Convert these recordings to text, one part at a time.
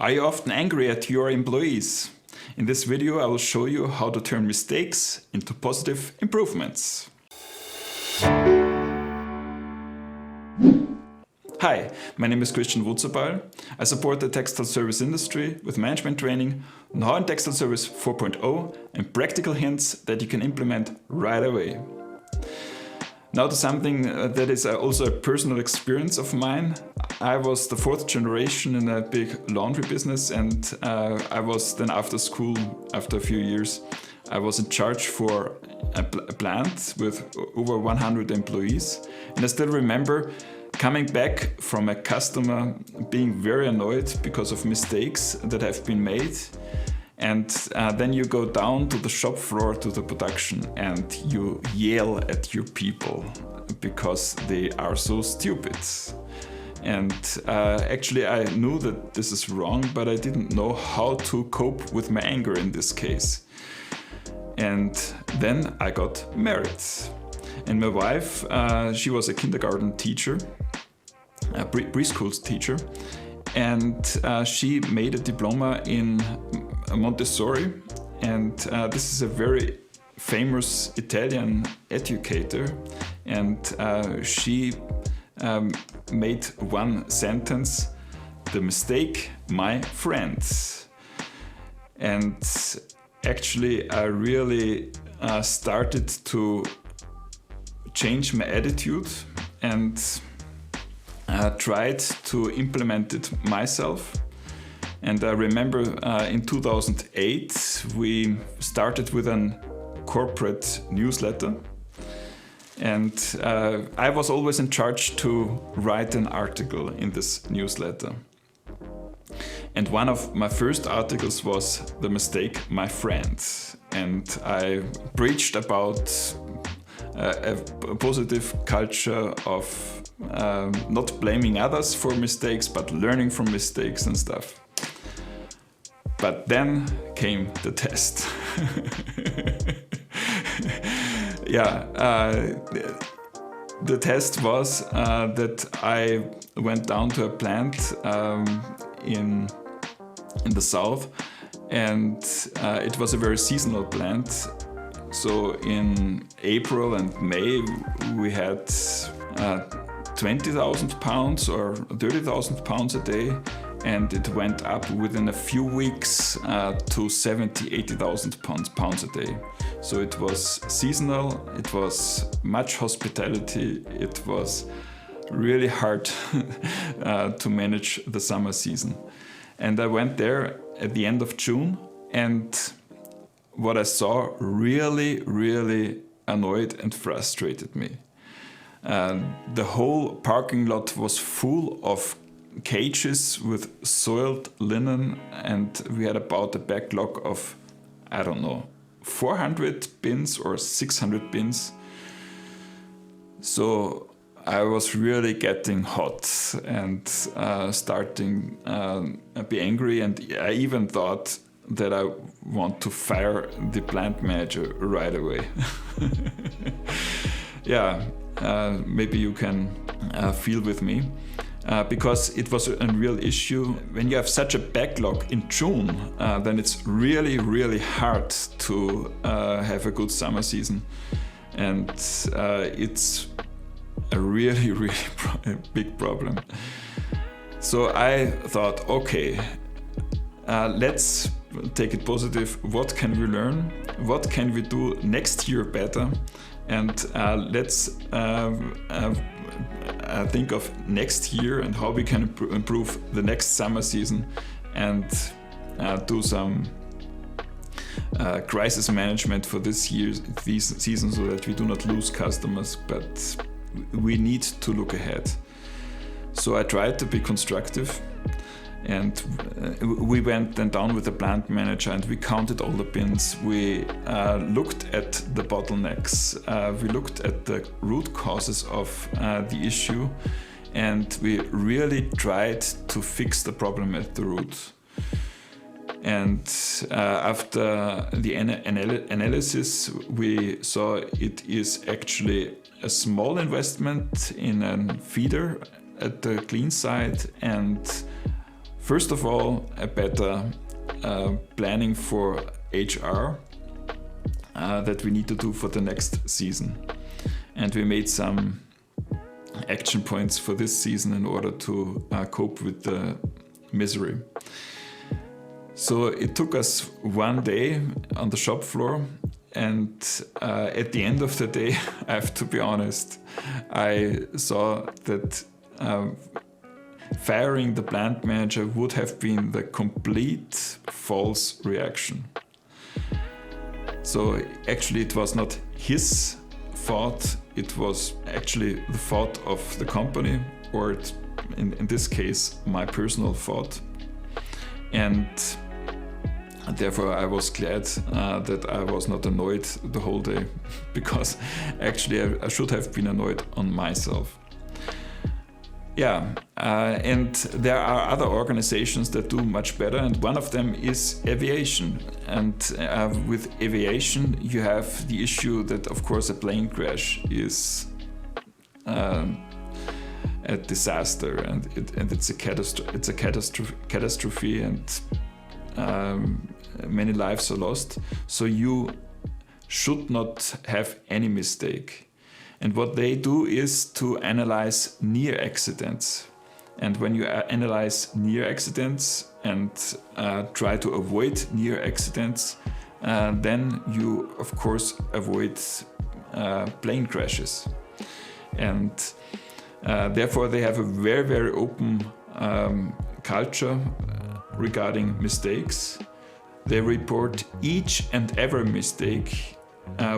Are you often angry at your employees? In this video I will show you how to turn mistakes into positive improvements. Hi, my name is Christian Wutzerball. I support the textile service industry with management training, know-how in textile service 4.0 and practical hints that you can implement right away. Now to something that is also a personal experience of mine. I was the fourth generation in a big laundry business, and I was then after school, after a few years, I was in charge for a plant with over 100 employees. And I still remember coming back from a customer being very annoyed because of mistakes that have been made. And then you go down to the shop floor, to the production, and you yell at your people because they are so stupid. And actually I knew that this is wrong, but I didn't know how to cope with my anger in this case. And then I got married. And my wife, she was a kindergarten teacher, a preschool teacher, and she made a diploma in Montessori, and this is a very famous Italian educator, and she made one sentence: "The mistake, my friends." And actually I really started to change my attitude and tried to implement it myself. And I remember in 2008 we started with a corporate newsletter, and I was always in charge to write an article in this newsletter. And one of my first articles was "The mistake, my friend." And I preached about a positive culture of not blaming others for mistakes, but learning from mistakes and stuff. But then came the test. The test was that I went down to a plant in the south, and it was a very seasonal plant. So in April and May we had 20,000 pounds or 30,000 pounds a day, and it went up within a few weeks to 80,000 pounds a day. So it was seasonal, it was much hospitality, it was really hard to manage the summer season. And I went there at the end of June, and what I saw really annoyed and frustrated me. The whole parking lot was full of cages with soiled linen, and we had about a backlog of, I don't know, 400 bins or 600 bins. So I was really getting hot and starting to be angry, and I even thought that I want to fire the plant manager right away. Maybe you can feel with me. Because it was a real issue. When you have such a backlog in June, then it's really hard to have a good summer season. And it's a really big problem. So I thought, okay, let's take it positive. What can we learn? What can we do next year better? And let's think of next year and how we can improve the next summer season, and do some crisis management for this season, so that we do not lose customers, but we need to look ahead. So I tried to be constructive, and we went then down with the plant manager and we counted all the bins. We looked at the bottlenecks, we looked at the root causes of the issue, and we really tried to fix the problem at the root. And after the analysis, we saw it is actually a small investment in a feeder at the clean side, and First of all, a better planning for HR that we need to do for the next season. And we made some action points for this season in order to cope with the misery. So it took us one day on the shop floor, and at the end of the day, I have to be honest, I saw that firing the plant manager would have been the complete false reaction. So actually it was not his fault, it was actually the fault of the company, or in this case, my personal fault. And therefore I was glad that I was not annoyed the whole day, because actually I should have been annoyed on myself. And there are other organizations that do much better, and one of them is Aviation. And with Aviation, you have the issue that, of course, a plane crash is a disaster, and it's a catastrophe, and many lives are lost. So you should not have any mistake. And what they do is to analyze near accidents. And when you analyze near accidents and try to avoid near accidents, then you, of course, avoid plane crashes. And therefore, they have a very, very open culture regarding mistakes. They report each and every mistake,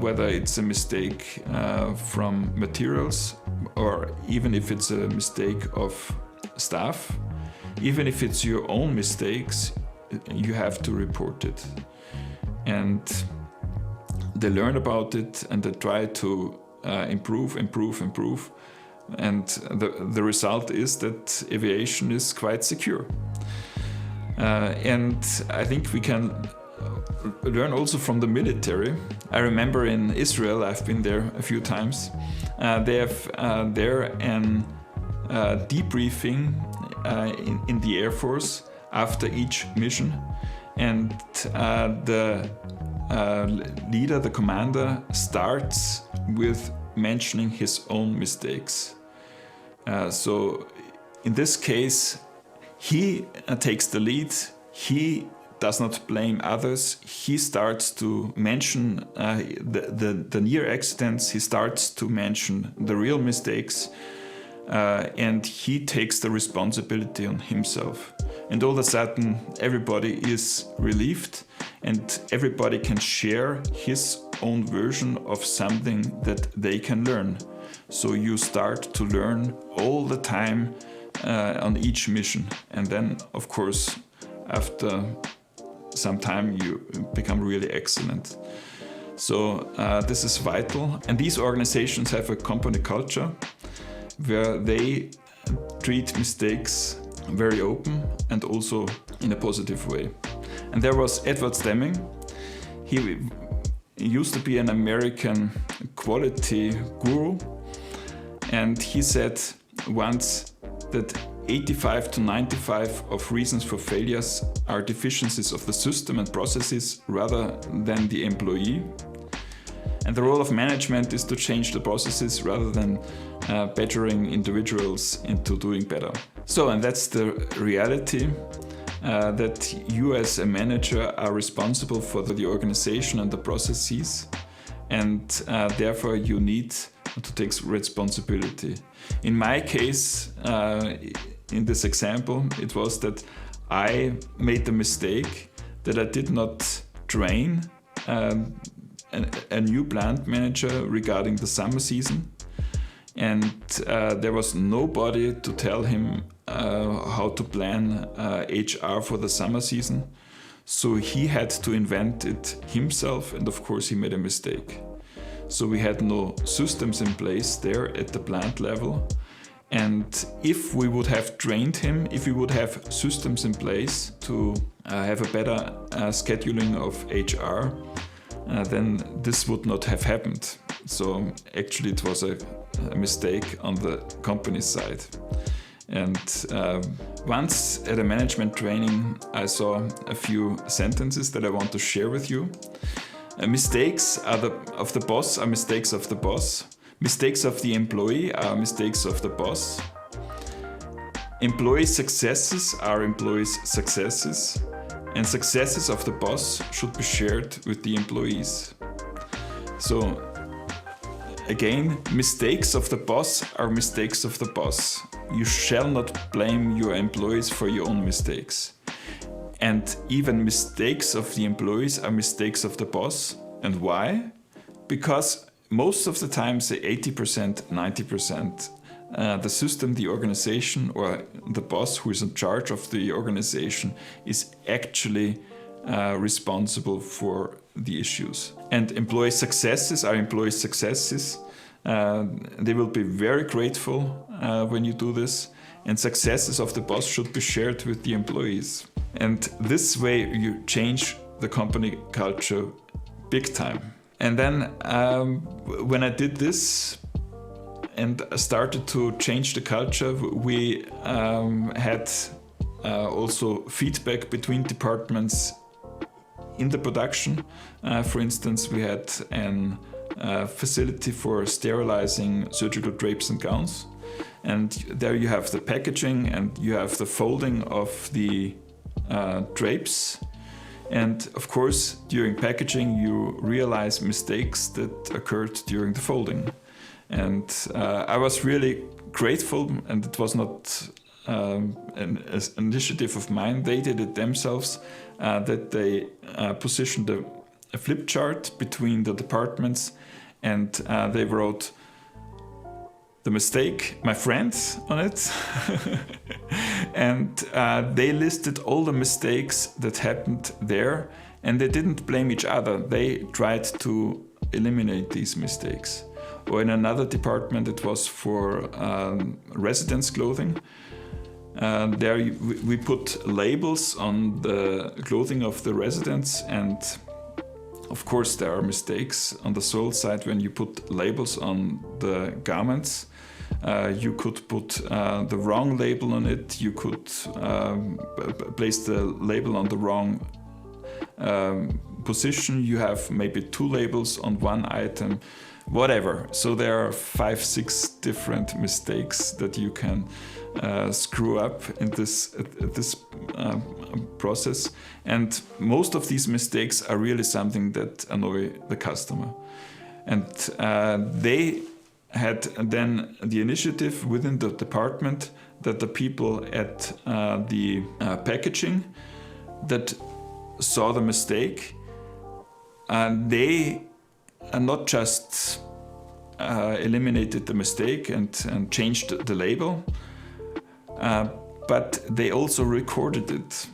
whether it's a mistake from materials, or even if it's a mistake of staff. Even if it's your own mistakes, you have to report it. And they learn about it, and they try to improve. And the result is that aviation is quite secure. And I think we can learn also from the military. I remember in Israel, I've been there a few times, they have there an debriefing in the Air Force after each mission, and the leader, the commander, starts with mentioning his own mistakes. So in this case, he takes the lead, he does not blame others, he starts to mention the near accidents, he starts to mention the real mistakes, and he takes the responsibility on himself. And all of a sudden, everybody is relieved, and everybody can share his own version of something that they can learn. So you start to learn all the time on each mission. And then, of course, after some time, you become really excellent. So this is vital. And these organizations have a company culture where they treat mistakes very open and also in a positive way. And there was Edward Deming. He used to be an American quality guru, and he said once that 85 to 95 of reasons for failures are deficiencies of the system and processes rather than the employee. And the role of management is to change the processes rather than badgering individuals into doing better. So, and that's the reality, that you as a manager are responsible for the organization and the processes, and therefore you need to take responsibility. In my case, in this example, it was that I made the mistake that I did not train a new plant manager regarding the summer season, and there was nobody to tell him how to plan HR for the summer season. So he had to invent it himself, and of course he made a mistake. So we had no systems in place there at the plant level. And if we would have trained him, if we would have systems in place to have a better scheduling of HR, then this would not have happened. So actually it was a mistake on the company side. And once at a management training, I saw a few sentences that I want to share with you. Mistakes of the boss are mistakes of the boss. Mistakes of the employee are mistakes of the boss. Employee successes are employees' successes. And successes of the boss should be shared with the employees. So again, mistakes of the boss are mistakes of the boss. You shall not blame your employees for your own mistakes. And even mistakes of the employees are mistakes of the boss. And why? Because most of the time, say 80%, 90%, the system, the organization, or the boss who is in charge of the organization is actually responsible for the issues. And employee successes are employee successes. They will be very grateful when you do this. And successes of the boss should be shared with the employees. And this way you change the company culture big time. And then when I did this and started to change the culture, we had also feedback between departments in the production. For instance, we had a facility for sterilizing surgical drapes and gowns. And there you have the packaging and you have the folding of the drapes. And of course, during packaging, you realize mistakes that occurred during the folding. And I was really grateful, and it was not an initiative of mine. They did it themselves, that they positioned a flip chart between the departments, and they wrote the mistake, my friends, on it. And they listed all the mistakes that happened there, and they didn't blame each other. They tried to eliminate these mistakes. Or in another department, it was for residence clothing. There we put labels on the clothing of the residents, and of course there are mistakes on the sold side when you put labels on the garments. You could put the wrong label on it, you could place the label on the wrong position, you have maybe two labels on one item, whatever. So there are 5-6 different mistakes that you can screw up in this process. And most of these mistakes are really something that annoy the customer. And they had then the initiative within the department that the people at the packaging that saw the mistake, they not just eliminated the mistake and changed the label, but they also recorded it.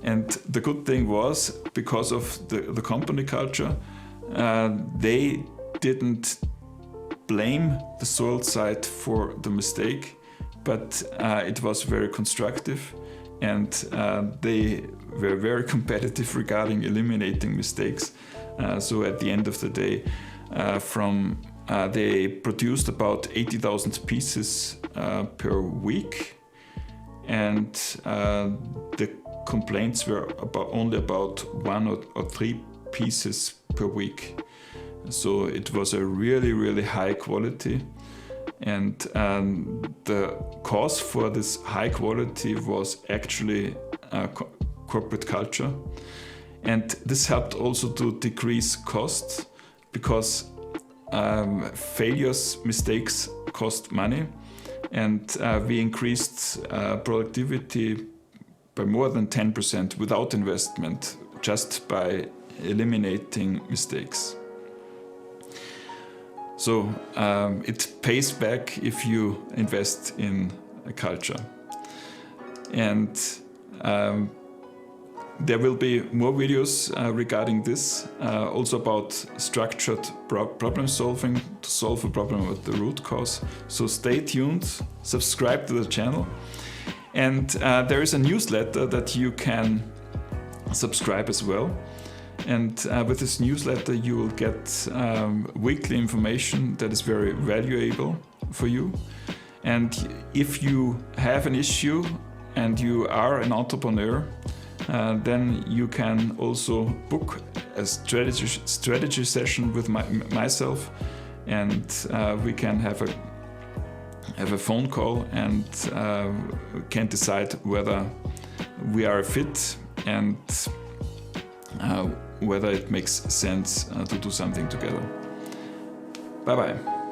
And the good thing was, because of the company culture, they didn't blame the sold side for the mistake, but it was very constructive, and they were very competitive regarding eliminating mistakes. So at the end of the day, they produced about 80,000 pieces per week, and the complaints were only about 1 or 3 pieces per week. So it was a really, really high quality, and the cause for this high quality was actually corporate culture. And this helped also to decrease costs, because failures, mistakes cost money, and we increased productivity by more than 10% without investment, just by eliminating mistakes. So it pays back if you invest in a culture. And there will be more videos regarding this, also about structured problem solving to solve a problem at the root cause. So stay tuned, subscribe to the channel. And there is a newsletter that you can subscribe as well. And with this newsletter, you will get weekly information that is very valuable for you. And if you have an issue and you are an entrepreneur, then you can also book a strategy session with myself, and we can have a phone call and can decide whether we are a fit and whether it makes sense to do something together. Bye bye.